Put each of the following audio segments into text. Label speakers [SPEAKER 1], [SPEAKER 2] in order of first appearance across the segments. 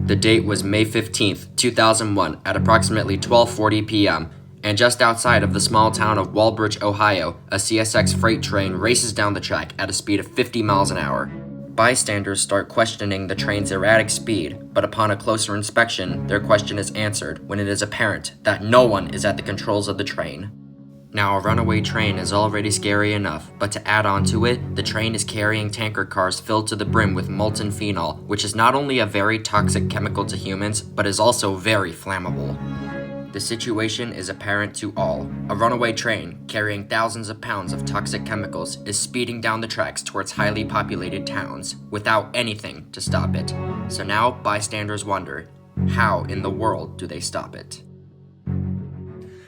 [SPEAKER 1] The date was May 15th, 2001 at approximately 12:40 p.m., and just outside of the small town of Walbridge, Ohio, a CSX freight train races down the track at a speed of 50 miles an hour. Bystanders start questioning the train's erratic speed, but upon a closer inspection, their question is answered when it is apparent that no one is at the controls of the train. Now, a runaway train is already scary enough, but to add on to it, the train is carrying tanker cars filled to the brim with molten phenol, which is not only a very toxic chemical to humans, but is also very flammable. The situation is apparent to all. A runaway train, carrying thousands of pounds of toxic chemicals, is speeding down the tracks towards highly populated towns, without anything to stop it. So now, bystanders wonder, how in the world do they stop it?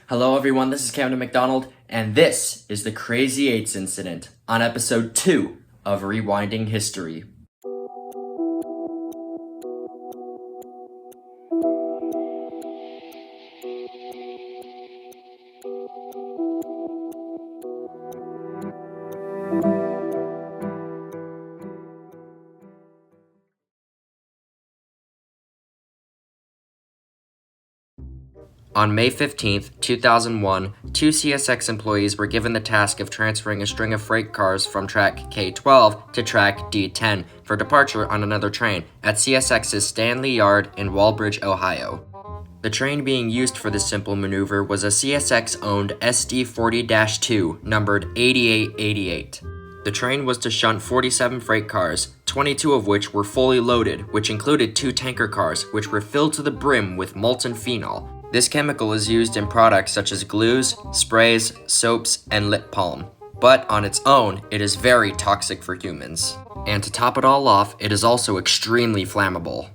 [SPEAKER 1] Hello everyone, this is Camden McDonald, and this is the Crazy Eights incident on episode 2 of Rewinding History. On May 15, 2001, two CSX employees were given the task of transferring a string of freight cars from track K12 to track D10 for departure on another train at CSX's Stanley Yard in Walbridge, Ohio. The train being used for this simple maneuver was a CSX-owned SD40-2 numbered 8888. The train was to shunt 47 freight cars, 22 of which were fully loaded, which included 2 tanker cars, which were filled to the brim with molten phenol. This chemical is used in products such as glues, sprays, soaps, and lip balm. But on its own, it is very toxic for humans. And to top it all off, it is also extremely flammable.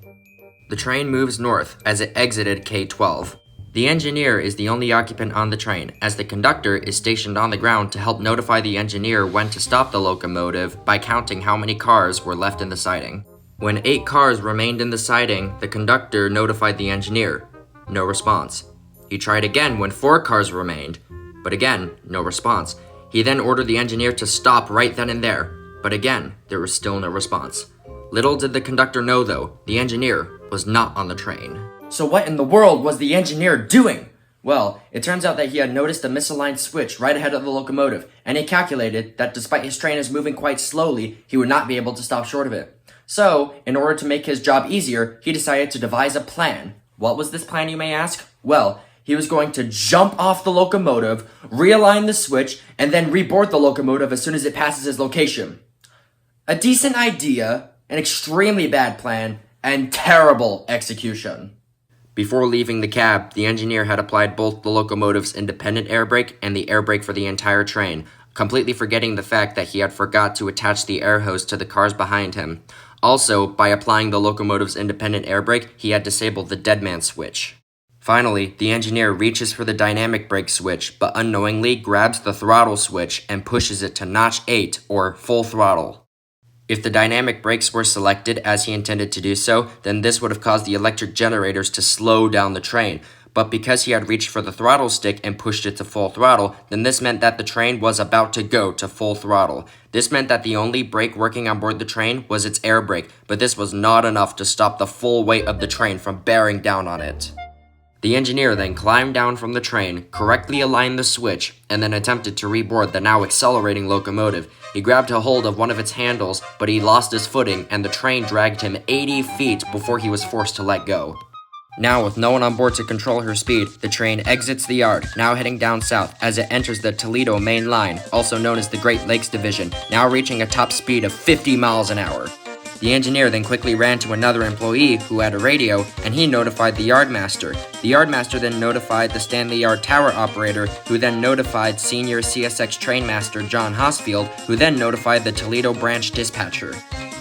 [SPEAKER 1] The train moves north as it exited K12. The engineer is the only occupant on the train, as the conductor is stationed on the ground to help notify the engineer when to stop the locomotive by counting how many cars were left in the siding. When 8 cars remained in the siding, the conductor notified the engineer. No response. He tried again when 4 cars remained, but again, no response. He then ordered the engineer to stop right then and there, but again, there was still no response. Little did the conductor know though, the engineer was not on the train. So what in the world was the engineer doing? Well, it turns out that he had noticed a misaligned switch right ahead of the locomotive, and he calculated that despite his train is moving quite slowly, he would not be able to stop short of it. So, in order to make his job easier, he decided to devise a plan. What was this plan, you may ask? Well, he was going to jump off the locomotive, realign the switch, and then reboard the locomotive as soon as it passes his location. A decent idea, an extremely bad plan, and terrible execution. Before leaving the cab, the engineer had applied both the locomotive's independent air brake and the air brake for the entire train, completely forgetting the fact that he had forgot to attach the air hose to the cars behind him. Also, by applying the locomotive's independent air brake, he had disabled the deadman switch. Finally, the engineer reaches for the dynamic brake switch, but unknowingly grabs the throttle switch and pushes it to notch 8, or full throttle. If the dynamic brakes were selected as he intended to do so, then this would have caused the electric generators to slow down the train. But because he had reached for the throttle stick and pushed it to full throttle, then this meant that the train was about to go to full throttle. This meant that the only brake working on board the train was its air brake, but this was not enough to stop the full weight of the train from bearing down on it. The engineer then climbed down from the train, correctly aligned the switch, and then attempted to reboard the now accelerating locomotive. He grabbed a hold of one of its handles, but he lost his footing, and the train dragged him 80 feet before he was forced to let go. Now, with no one on board to control her speed, the train exits the yard, now heading down south as it enters the Toledo Main Line, also known as the Great Lakes Division, now reaching a top speed of 50 miles an hour. The engineer then quickly ran to another employee who had a radio, and he notified the yardmaster. The yardmaster then notified the Stanley Yard tower operator, who then notified senior CSX trainmaster John Hosfield, who then notified the Toledo branch dispatcher.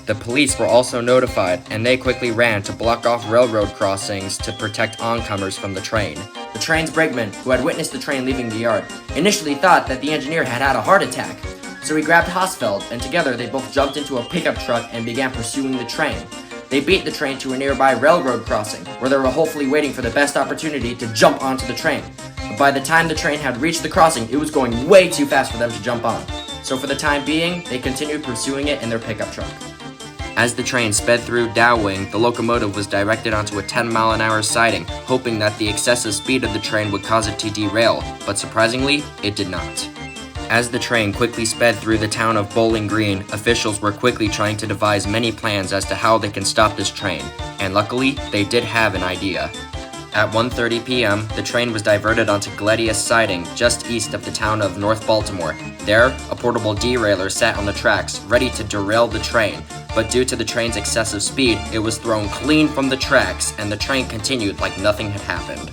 [SPEAKER 1] The police were also notified, and they quickly ran to block off railroad crossings to protect oncomers from the train. The train's brakeman, who had witnessed the train leaving the yard, initially thought that the engineer had had a heart attack. So he grabbed Hosfeld, and together they both jumped into a pickup truck and began pursuing the train. They beat the train to a nearby railroad crossing, where they were hopefully waiting for the best opportunity to jump onto the train. But by the time the train had reached the crossing, it was going way too fast for them to jump on. So for the time being, they continued pursuing it in their pickup truck. As the train sped through Dowling, the locomotive was directed onto a 10-mile-an-hour siding, hoping that the excessive speed of the train would cause it to derail, but surprisingly, it did not. As the train quickly sped through the town of Bowling Green, officials were quickly trying to devise many plans as to how they can stop this train, and luckily, they did have an idea. At 1:30 p.m., the train was diverted onto Gladius Siding, just east of the town of North Baltimore. There, a portable derailleur sat on the tracks, ready to derail the train, but due to the train's excessive speed, it was thrown clean from the tracks, and the train continued like nothing had happened.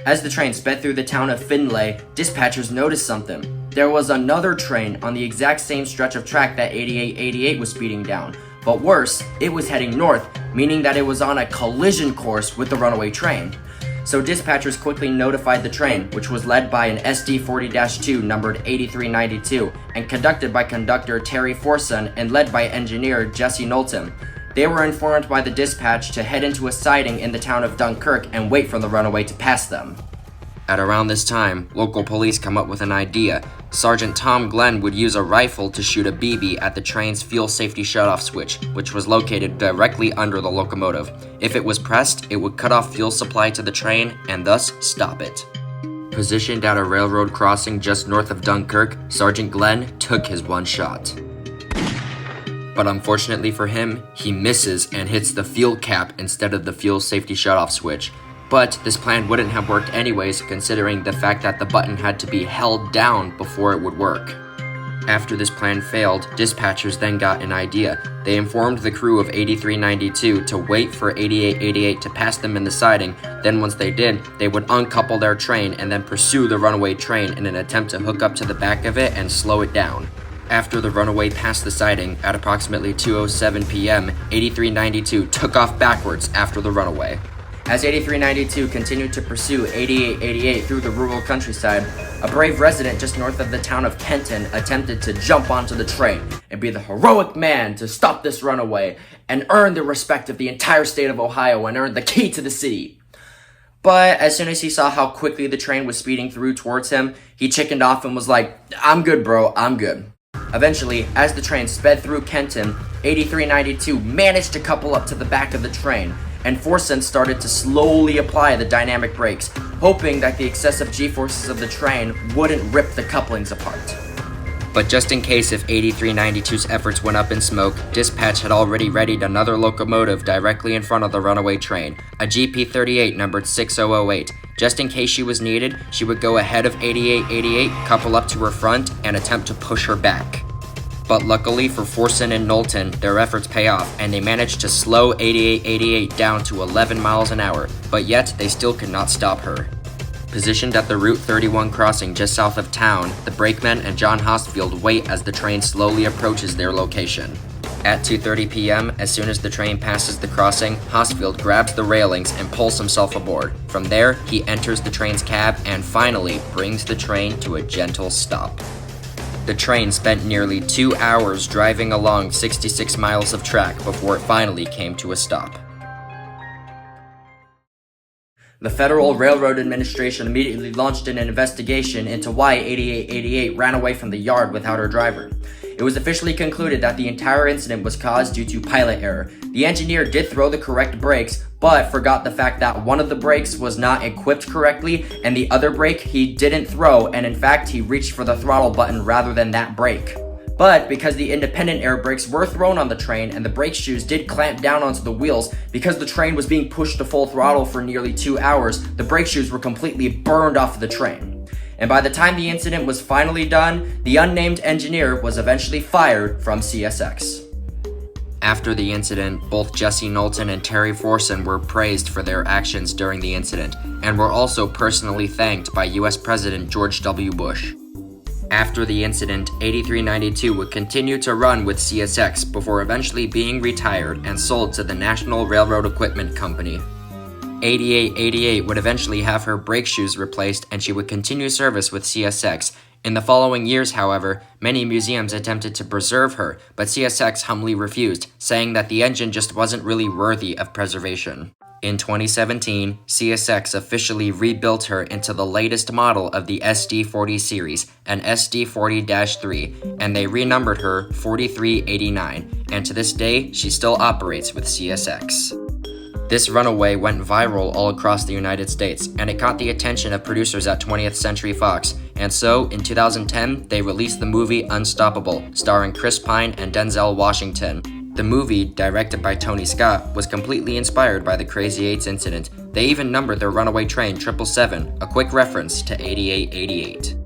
[SPEAKER 1] As the train sped through the town of Findlay, dispatchers noticed something. There was another train on the exact same stretch of track that 8888 was speeding down. But worse, it was heading north, meaning that it was on a collision course with the runaway train. So dispatchers quickly notified the train, which was led by an SD40-2 numbered 8392 and conducted by conductor Terry Forson and led by engineer Jesse Knowlton. They were informed by the dispatch to head into a siding in the town of Dunkirk and wait for the runaway to pass them. At around this time, local police come up with an idea. Sergeant Tom Glenn would use a rifle to shoot a BB at the train's fuel safety shutoff switch, which was located directly under the locomotive. If it was pressed, it would cut off fuel supply to the train and thus stop it. Positioned at a railroad crossing just north of Dunkirk, Sergeant Glenn took his one shot. But unfortunately for him, he misses and hits the fuel cap instead of the fuel safety shutoff switch. But this plan wouldn't have worked anyways, considering the fact that the button had to be held down before it would work. After this plan failed, dispatchers then got an idea. They informed the crew of 8392 to wait for 8888 to pass them in the siding. Then once they did, they would uncouple their train and then pursue the runaway train in an attempt to hook up to the back of it and slow it down. After the runaway passed the siding, at approximately 2:07 p.m., 8392 took off backwards after the runaway. As 8392 continued to pursue 8888 through the rural countryside, a brave resident just north of the town of Kenton attempted to jump onto the train and be the heroic man to stop this runaway and earn the respect of the entire state of Ohio and earn the key to the city. But as soon as he saw how quickly the train was speeding through towards him, he chickened off and was like, "I'm good, bro, I'm good." Eventually, as the train sped through Kenton, 8392 managed to couple up to the back of the train, and Forson started to slowly apply the dynamic brakes, hoping that the excessive G-forces of the train wouldn't rip the couplings apart. But just in case if 8392's efforts went up in smoke, dispatch had already readied another locomotive directly in front of the runaway train, a GP38 numbered 6008. Just in case she was needed, she would go ahead of 8888, couple up to her front, and attempt to push her back. But luckily for Forson and Knowlton, their efforts pay off, and they managed to slow 8888 down to 11 miles an hour, but yet they still could not stop her. Positioned at the Route 31 crossing just south of town, the brakemen and John Hostfield wait as the train slowly approaches their location. At 2:30 p.m., as soon as the train passes the crossing, Hostfield grabs the railings and pulls himself aboard. From there, he enters the train's cab and finally brings the train to a gentle stop. The train spent nearly 2 hours driving along 66 miles of track before it finally came to a stop. The Federal Railroad Administration immediately launched an investigation into why 8888 ran away from the yard without her driver. It was officially concluded that the entire incident was caused due to pilot error. The engineer did throw the correct brakes, but forgot the fact that one of the brakes was not equipped correctly, and the other brake he didn't throw, and in fact he reached for the throttle button rather than that brake. But because the independent air brakes were thrown on the train and the brake shoes did clamp down onto the wheels, because the train was being pushed to full throttle for nearly 2 hours, the brake shoes were completely burned off the train. And by the time the incident was finally done, the unnamed engineer was eventually fired from CSX. After the incident, both Jesse Knowlton and Terry Forson were praised for their actions during the incident, and were also personally thanked by US President George W. Bush. After the incident, 8392 would continue to run with CSX before eventually being retired and sold to the National Railroad Equipment Company. 8888 would eventually have her brake shoes replaced and she would continue service with CSX. In the following years, however, many museums attempted to preserve her, but CSX humbly refused, saying that the engine just wasn't really worthy of preservation. In 2017, CSX officially rebuilt her into the latest model of the SD40 series, an SD40-3, and they renumbered her 4389, and to this day, she still operates with CSX. This runaway went viral all across the United States, and it caught the attention of producers at 20th Century Fox, and so, in 2010, they released the movie Unstoppable, starring Chris Pine and Denzel Washington. The movie, directed by Tony Scott, was completely inspired by the Crazy Eights incident. They even numbered their runaway train 777, a quick reference to 8888.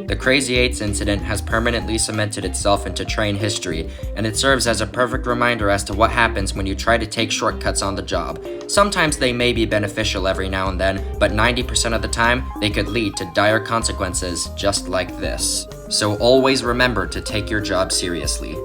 [SPEAKER 1] The Crazy Eights incident has permanently cemented itself into train history, and it serves as a perfect reminder as to what happens when you try to take shortcuts on the job. Sometimes they may be beneficial every now and then, but 90% of the time, they could lead to dire consequences just like this. So always remember to take your job seriously.